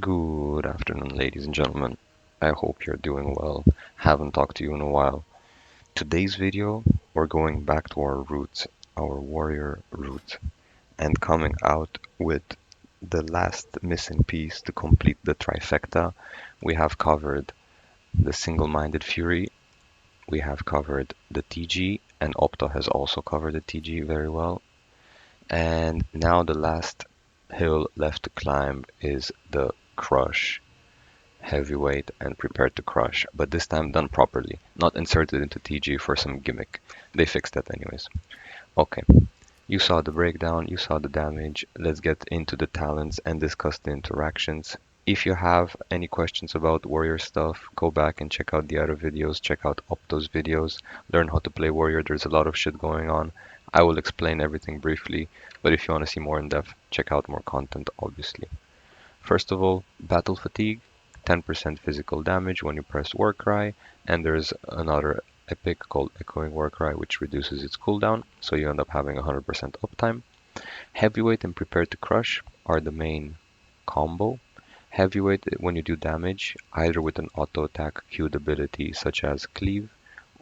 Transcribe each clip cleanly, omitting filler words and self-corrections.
Good afternoon, ladies and gentlemen. I hope you're doing well. Haven't talked to you in a while. Today's video, we're going back to our roots, our warrior roots, and coming out with the last missing piece to complete the trifecta. We have covered the single-minded fury, we have covered the TG, and Opto has also covered the TG very well. And now the last hill left to climb is the crush. Heavyweight and prepare to crush, but this time done properly, not inserted into TG for some gimmick. They fixed that anyways. Okay, you saw the breakdown, you saw the damage. Let's get into the talents and discuss the interactions. If you have any questions about warrior stuff, go back and check out the other videos, check out Opto's videos, learn how to play warrior. There's a lot of shit going on. I will explain everything briefly, but if you want to see more in depth, check out more content, obviously. First of all, battle fatigue, 10% physical damage when you press Warcry, and there's another epic called Echoing Warcry which reduces its cooldown, so you end up having 100% uptime. Heavyweight and Prepare to Crush are the main combo. Heavyweight, when you do damage, either with an auto attack queued ability such as Cleave,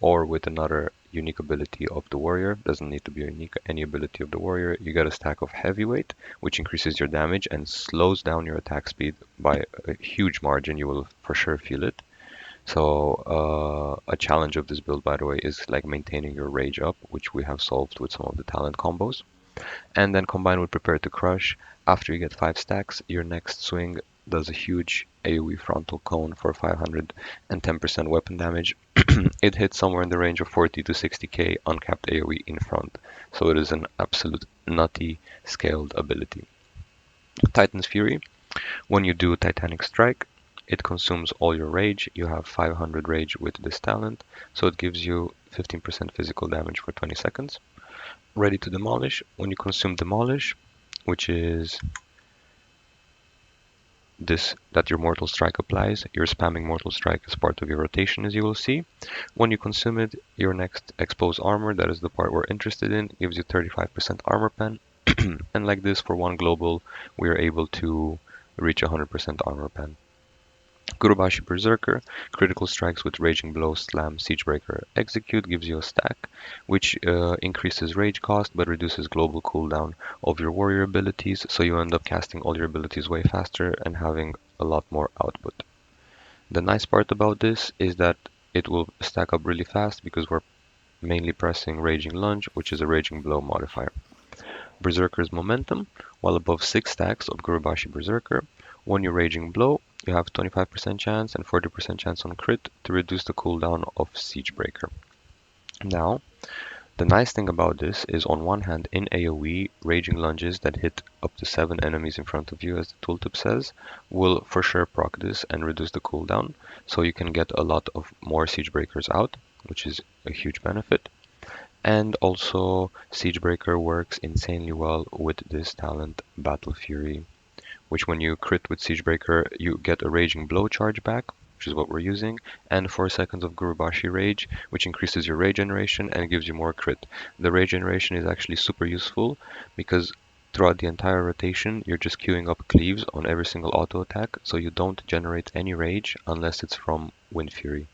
or with another unique ability of the warrior, doesn't need to be unique, any ability of the warrior, you get a stack of heavyweight, which increases your damage and slows down your attack speed by a huge margin. You will for sure feel it. So a challenge of this build, by the way, is like maintaining your rage up, which we have solved with some of the talent combos. And then combined with Prepare to Crush, after you get 5 stacks, your next swing does a huge AoE frontal cone for 510% weapon damage. It hits somewhere in the range of 40 to 60k uncapped AoE in front, so it is an absolute nutty scaled ability. Titan's Fury, when you do Titanic Strike, it consumes all your rage. You have 500 rage with this talent, so it gives you 15% physical damage for 20 seconds. Ready to Demolish, when you consume Demolish, which is this that your Mortal Strike applies. You're spamming Mortal Strike as part of your rotation, as you will see. When you consume it, your next Expose Armor, that is the part we're interested in, gives you 35% armor pen. And like this, for one global, we are able to reach 100% armor pen. Gurubashi Berserker, critical strikes with Raging Blow, Slam, Siegebreaker, Execute gives you a stack, which increases rage cost but reduces global cooldown of your warrior abilities, so you end up casting all your abilities way faster and having a lot more output. The nice part about this is that it will stack up really fast because we're mainly pressing Raging Lunge, which is a Raging Blow modifier. Berserker's Momentum, while above 6 stacks of Gurubashi Berserker, when you Raging Blow, you have 25% chance and 40% chance on crit to reduce the cooldown of Siegebreaker. Now, the nice thing about this is on one hand, in AoE, Raging Lunges that hit up to 7 enemies in front of you, as the tooltip says, will for sure proc this and reduce the cooldown, so you can get a lot of more Siegebreakers out, which is a huge benefit. And also, Siegebreaker works insanely well with this talent, Battle Fury, which when you crit with Siegebreaker, you get a Raging Blow charge back, which is what we're using, and 4 seconds of Gurubashi Rage, which increases your rage generation and gives you more crit. The rage generation is actually super useful because throughout the entire rotation, you're just queuing up cleaves on every single auto attack, so you don't generate any rage unless it's from Wind Fury.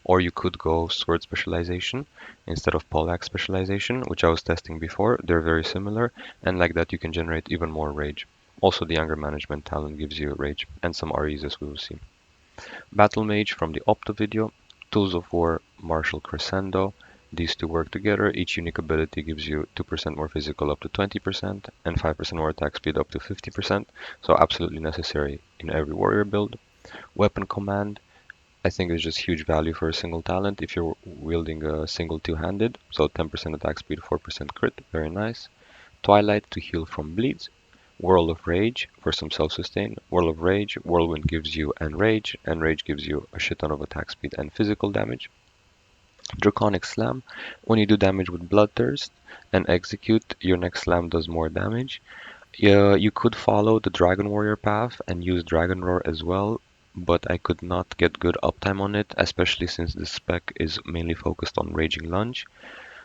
Or you could go Sword Specialization instead of Poleaxe Specialization, which I was testing before. They're very similar, and like that you can generate even more rage. Also, the Anger Management talent gives you rage, and some REs as we will see. Battle Mage from the Opto video, Tools of War, Martial Crescendo. These two work together. Each unique ability gives you 2% more physical up to 20%, and 5% more attack speed up to 50%, so absolutely necessary in every warrior build. Weapon Command, I think is just huge value for a single talent if you're wielding a single two-handed, so 10% attack speed, 4% crit, very nice. Twilight to heal from bleeds. Whirl of Rage for some self-sustain. Whirl of Rage, Whirlwind gives you Enrage, Enrage gives you a shit ton of attack speed and physical damage. Draconic Slam, when you do damage with Bloodthirst and execute, your next slam does more damage. You could follow the Dragon Warrior path and use Dragon Roar as well, but I could not get good uptime on it, especially since the spec is mainly focused on Raging Lunge.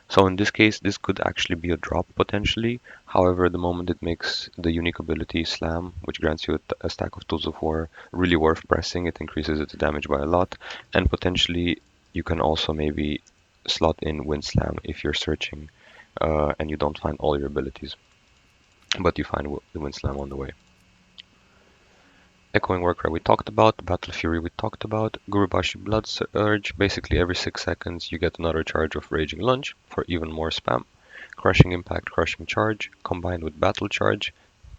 So in this case, this could actually be a drop potentially. However, the moment it makes the unique ability Slam, which grants you a stack of Tools of War, really worth pressing, it increases its damage by a lot. And potentially, you can also maybe slot in Wind Slam if you're searching and you don't find all your abilities, but you find the Wind Slam on the way. Echoing Warcry we talked about, Battle Fury we talked about, Gurubashi Blood Surge, basically every 6 seconds you get another charge of Raging Lunge for even more spam. Crushing Impact, Crushing Charge, combined with Battle Charge,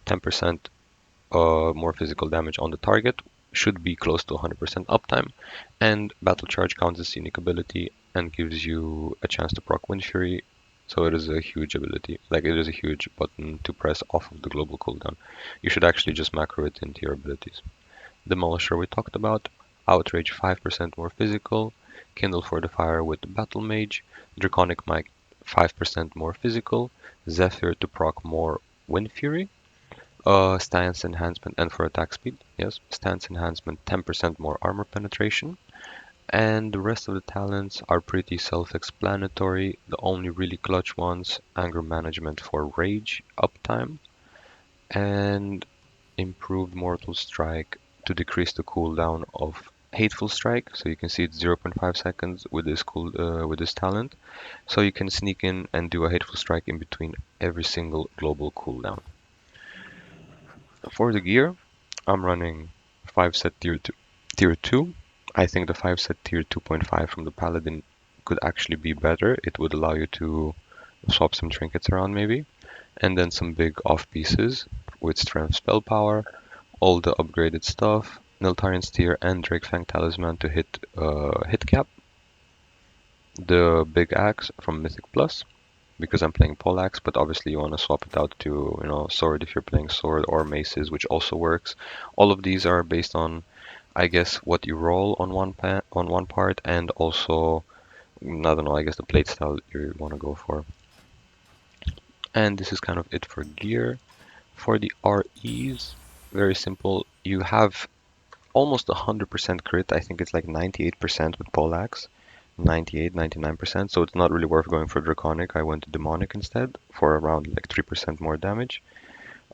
10% more physical damage on the target, should be close to 100% uptime, and Battle Charge counts as unique ability and gives you a chance to proc Wind Fury, so it is a huge ability, like it is a huge button to press off of the global cooldown. You should actually just macro it into your abilities. Demolisher we talked about, Outrage 5% more physical, Kindle for the Fire with Battle Mage, Draconic Might 5% more physical, Zephyr to proc more Wind Fury, Stance Enhancement and for attack speed, yes, Stance Enhancement 10% more armor penetration, and the rest of the talents are pretty self-explanatory. The only really clutch ones, Anger Management for Rage uptime, and improved Mortal Strike to decrease the cooldown of Hateful Strike. So you can see it's 0.5 seconds with this talent. So you can sneak in and do a Hateful Strike in between every single global cooldown. For the gear, I'm running 5 set tier 2. I think the 5 set tier 2.5 from the Paladin could actually be better. It would allow you to swap some trinkets around maybe. And then some big off pieces with Strength Spell Power, all the upgraded stuff, Niltarian's Tear and Drakefang Talisman to hit hit cap, the Big Axe from Mythic Plus, because I'm playing Poleaxe, but obviously you want to swap it out to, Sword if you're playing Sword, or Maces, which also works. All of these are based on, I guess, what you roll on one part, and also, I don't know, I guess the playstyle you want to go for. And this is kind of it for gear. For the REs, very simple. You have almost 100% crit. I think it's like 98% with Poleaxe. 98, 99%, so it's not really worth going for Draconic. I went to Demonic instead for around like 3% more damage.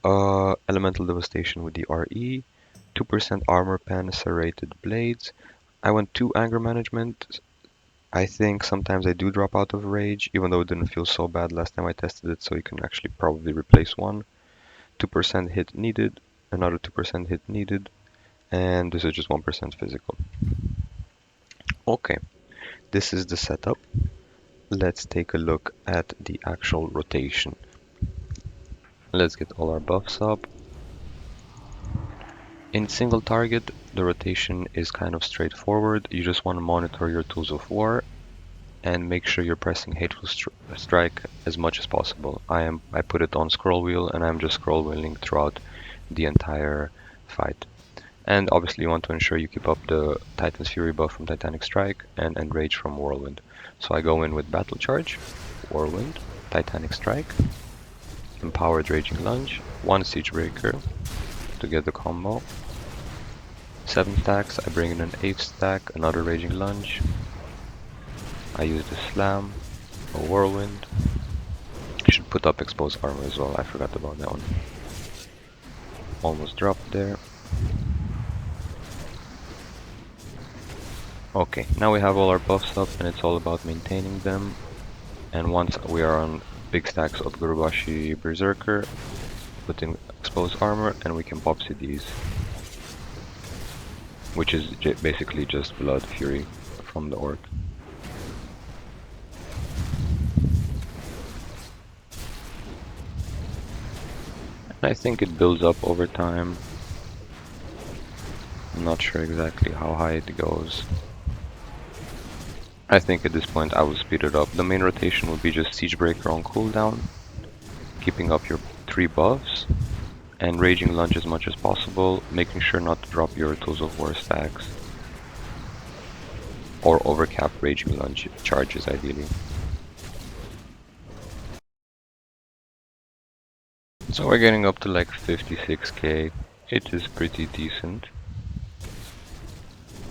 Elemental Devastation with the RE, 2% Armor Pen, Serrated Blades. I went 2 Anger Management. I think sometimes I do drop out of Rage, even though it didn't feel so bad last time I tested it, so you can actually probably replace one. 2% hit needed, another 2% hit needed, and this is just 1% physical. Okay, this is the setup. Let's take a look at the actual rotation. Let's get all our buffs up. In single target, the rotation is kind of straightforward. You just want to monitor your Tools of War and make sure you're pressing Hateful Strike as much as possible. I put it on scroll wheel and I'm just scroll wheeling throughout the entire fight. And obviously you want to ensure you keep up the Titan's Fury buff from Titanic Strike and Enrage from Whirlwind. So I go in with Battle Charge, Whirlwind, Titanic Strike, Empowered Raging Lunge, 1 Siege Breaker to get the combo. 7 stacks, I bring in an 8th stack, another Raging Lunge. I use the Slam, a Whirlwind. I should put up Exposed Armor as well, I forgot about that one. Almost dropped there. Okay, now we have all our buffs up and it's all about maintaining them. And once we are on big stacks of Gurubashi Berserker, put in Exposed Armor and we can pop CDs. Which is basically just Blood Fury from the Orc. I think it builds up over time. I'm not sure exactly how high it goes. I think at this point I will speed it up. The main rotation will be just Siege Breaker on cooldown, keeping up your 3 buffs, and Raging Lunge as much as possible, making sure not to drop your Tools of War stacks. Or overcap Raging Lunge charges ideally. So we're getting up to like 56k. It is pretty decent.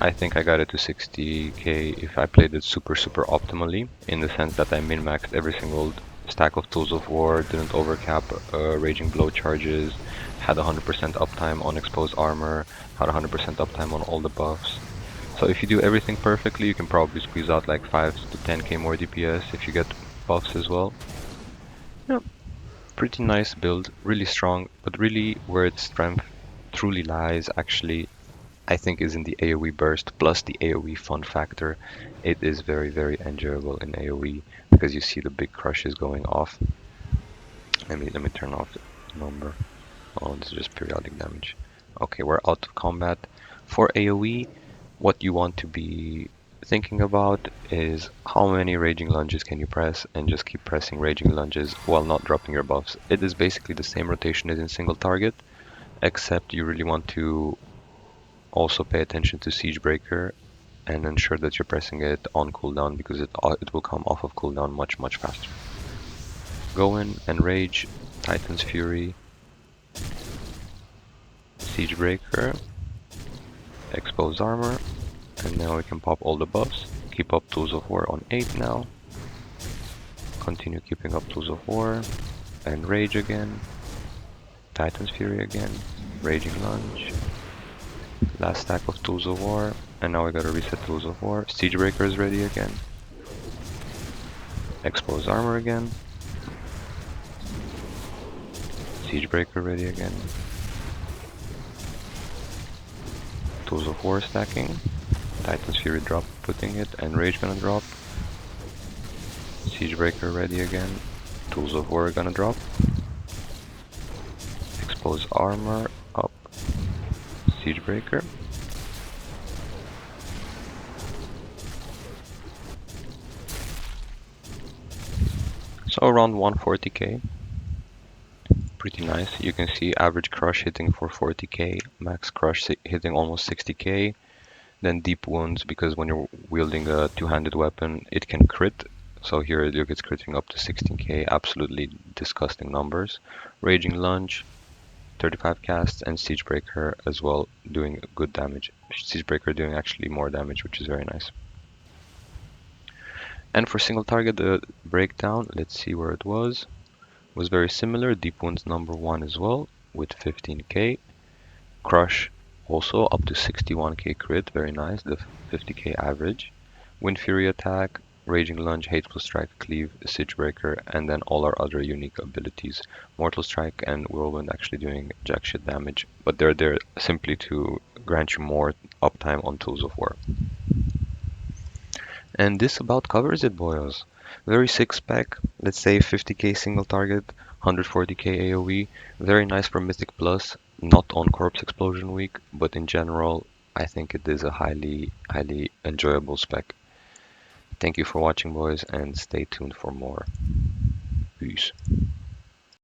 I think I got it to 60k if I played it super optimally, in the sense that I min-maxed every single stack of Tools of War, didn't overcap Raging Blow charges, had 100% uptime on exposed armor, had 100% uptime on all the buffs. So if you do everything perfectly, you can probably squeeze out like 5 to 10k more DPS if you get buffs as well. Yeah, pretty nice build, really strong, but really where its strength truly lies actually I think is in the AoE burst plus the AoE fun factor. It is very enjoyable in AoE because you see the big crushes going off. Let me turn off the number. Oh, this is just periodic damage. Okay, we're out of combat. For AoE, what you want to be thinking about is how many raging lunges can you press, and just keep pressing raging lunges while not dropping your buffs. It is basically the same rotation as in single target, except you really want to also pay attention to Siegebreaker and ensure that you're pressing it on cooldown because it will come off of cooldown much faster. Go in and rage, Titan's Fury, Siegebreaker, expose armor, and now we can pop all the buffs. Keep up Tools of War on 8 now. Continue keeping up Tools of War, and rage again, Titan's Fury again, Raging Lunge, last stack of Tools of War, and now we gotta reset Tools of War. Siegebreaker is ready again. Expose armor again. Siegebreaker ready again. Tools of War stacking. Titan's Fury drop putting it, and Rage gonna drop. Siegebreaker ready again. Tools of War gonna drop. Expose armor up. Siegebreaker. So around 140k. Pretty nice. You can see average crush hitting for 40k, max crush hitting almost 60k. Then deep wounds, because when you're wielding a two-handed weapon, it can crit. So here look, it's critting up to 16k, absolutely disgusting numbers. Raging Lunge, 35 casts, and Siegebreaker as well doing good damage. Siegebreaker doing actually more damage, which is very nice. And for single target, the breakdown, let's see where it was very similar. Deep wounds number 1 as well, with 15k. Crush also up to 61k crit, very nice, the 50k average. Wind Fury attack, Raging Lunge, Hateful Strike, Cleave, Siegebreaker, and then all our other unique abilities. Mortal Strike and Whirlwind actually doing jack shit damage, but they're there simply to grant you more uptime on Tools of War. And this about covers it, boys. Very sick spec, let's say 50k single target, 140k AoE, very nice for Mythic Plus, not on Corpse Explosion week, but in general, I think it is a highly enjoyable spec. Thank you for watching, boys, and stay tuned for more. Peace.